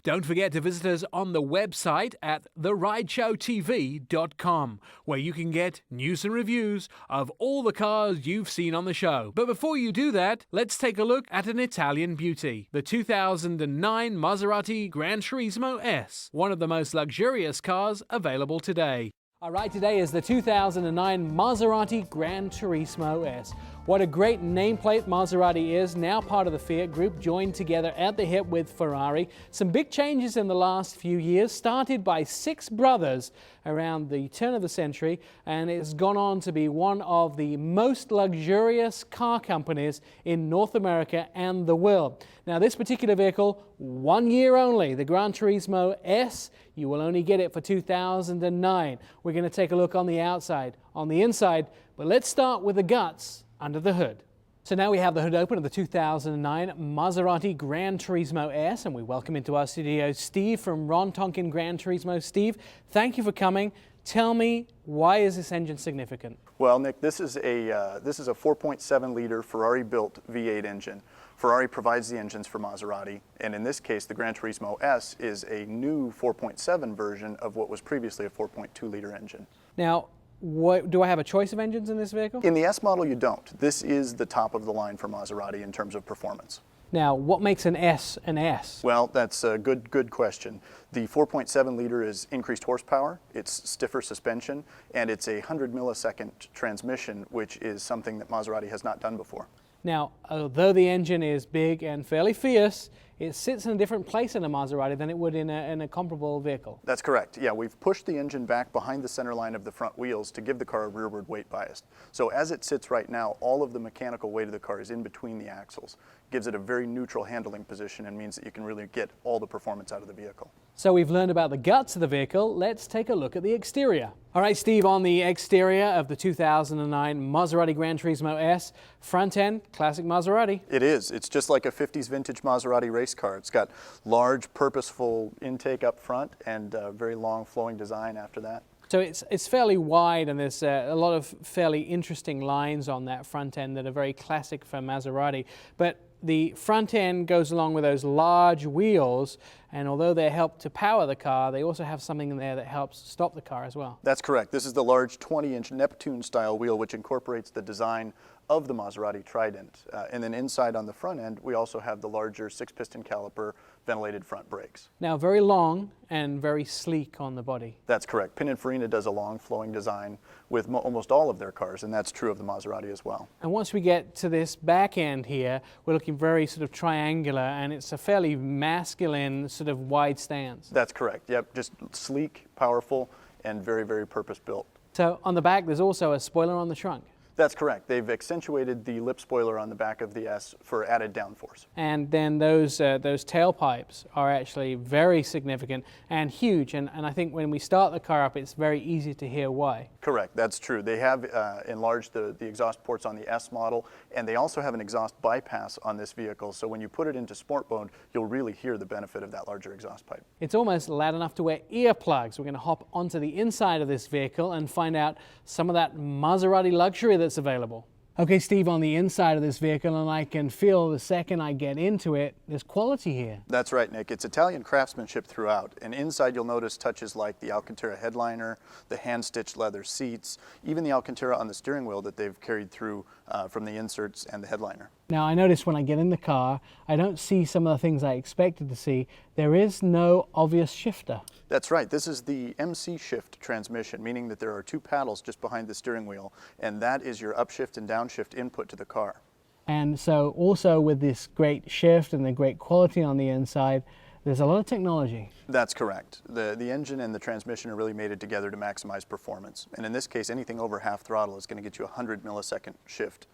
Don't forget to visit us on the website at therideshowtv.com, where you can get news and reviews of all the cars you've seen on the show. But before you do that, let's take a look at an Italian beauty, the 2009 Maserati Granturismo S, one of the most luxurious cars available today. All right, today is the 2009 Maserati Granturismo S. What a great nameplate Maserati is, now part of the Fiat Group, joined together at the hip with Ferrari. Some big changes in the last few years, started by 6 brothers around the turn of the century, and it's gone on to be one of the most luxurious car companies in North America and the world. Now, this particular vehicle, 1 year only, the Granturismo S, you will only get it for 2009. We're going to take a look on the outside, on the inside, but let's start with the guts under the hood. So now we have the hood open of the 2009 Maserati Granturismo S, and we welcome into our studio Steve from Ron Tonkin Granturismo. Steve, thank you for coming. Tell me, why is this engine significant? Well, Nick, this is a 4.7-liter Ferrari-built V8 engine. Ferrari provides the engines for Maserati, and in this case, the Granturismo S is a new 4.7 version of what was previously a 4.2-liter engine. Now, do I have a choice of engines in this vehicle? In the S model, you don't. This is the top of the line for Maserati in terms of performance. Now, what makes an S an S? Well, that's a good question. The 4.7-liter is increased horsepower, it's stiffer suspension, and it's a 100 millisecond transmission, which is something that Maserati has not done before. Now, although the engine is big and fairly fierce, it sits in a different place in a Maserati than it would in a comparable vehicle. That's correct. Yeah, we've pushed the engine back behind the center line of the front wheels to give the car a rearward weight bias. So as it sits right now, all of the mechanical weight of the car is in between the axles. Gives it a very neutral handling position and means that you can really get all the performance out of the vehicle. So we've learned about the guts of the vehicle. Let's take a look at the exterior. All right, Steve, on the exterior of the 2009 Maserati Granturismo S, front end, classic Maserati. It is. It's just like a 50s vintage Maserati race car. It's got large, purposeful intake up front and very long flowing design after that. So it's fairly wide, and there's a lot of fairly interesting lines on that front end that are very classic for Maserati. But the front end goes along with those large wheels, and although they help to power the car, they also have something in there that helps stop the car as well. That's correct. This is the large 20-inch Neptune-style wheel, which incorporates the design of the Maserati Trident. And then inside on the front end, we also have the larger 6-piston caliper ventilated front brakes. Now, very long and very sleek on the body. That's correct. Pininfarina does a long flowing design with almost all of their cars, and that's true of the Maserati as well. And once we get to this back end here, we're looking very sort of triangular, and it's a fairly masculine sort of wide stance. That's correct. Yep, just sleek, powerful, and very, very purpose-built. So on the back, there's also a spoiler on the trunk. That's correct. They've accentuated the lip spoiler on the back of the S for added downforce. And then those tailpipes are actually very significant and huge. And I think when we start the car up, it's very easy to hear why. Correct. That's true. They have enlarged the exhaust ports on the S model, and they also have an exhaust bypass on this vehicle. So when you put it into sport mode, you'll really hear the benefit of that larger exhaust pipe. It's almost loud enough to wear earplugs. We're going to hop onto the inside of this vehicle and find out some of that Maserati luxury that's available. Okay, Steve, on the inside of this vehicle, and I can feel the second I get into it, there's quality here. That's right, Nick. It's Italian craftsmanship throughout. And inside you'll notice touches like the Alcantara headliner, the hand-stitched leather seats, even the Alcantara on the steering wheel that they've carried through from the inserts and the headliner. Now, I notice when I get in the car, I don't see some of the things I expected to see. There is no obvious shifter. That's right. This is the MC shift transmission, meaning that there are 2 paddles just behind the steering wheel, and that is your upshift and downshift input to the car. And so also with this great shift and the great quality on the inside, there's a lot of technology. That's correct. The engine and the transmission are really mated together to maximize performance. And in this case, anything over half throttle is going to get you a 100 millisecond shift,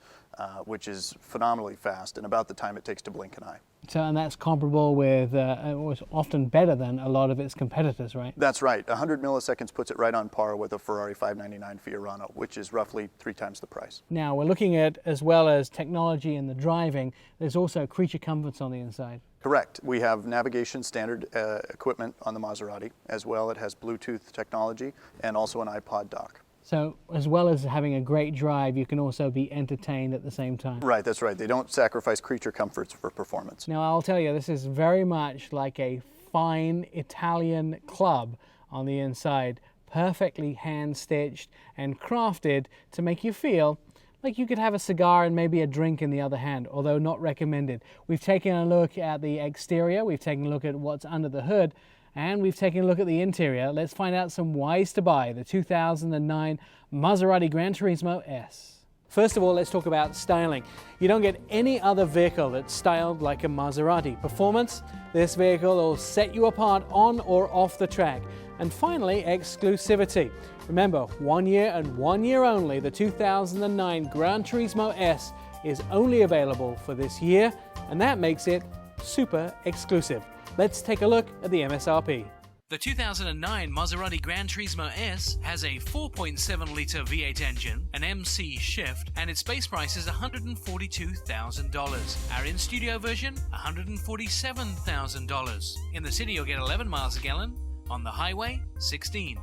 which is phenomenally fast and about the time it takes to blink an eye. So, and that's comparable with, often better than a lot of its competitors, right? That's right. 100 milliseconds puts it right on par with a Ferrari 599 Fiorano, which is roughly 3 times the price. Now, we're looking at, as well as technology in the driving, there's also creature comforts on the inside. Correct. We have navigation standard equipment on the Maserati. As well, it has Bluetooth technology and also an iPod dock. So as well as having a great drive, you can also be entertained at the same time. Right, that's right. They don't sacrifice creature comforts for performance. Now I'll tell you, this is very much like a fine Italian club on the inside, perfectly hand-stitched and crafted to make you feel like you could have a cigar and maybe a drink in the other hand, although not recommended. We've taken a look at the exterior, we've taken a look at what's under the hood, and we've taken a look at the interior. Let's find out some whys to buy the 2009 Maserati Granturismo S. First of all, let's talk about styling. You don't get any other vehicle that's styled like a Maserati. Performance, this vehicle will set you apart on or off the track. And finally, exclusivity. Remember, 1 year and 1 year only, the 2009 Granturismo S is only available for this year, and that makes it super exclusive. Let's take a look at the MSRP. The 2009 Maserati Granturismo S has a 4.7-litre V8 engine, an MC shift, and its base price is $142,000. Our in-studio version, $147,000. In the city you'll get 11 miles a gallon, on the highway, 16.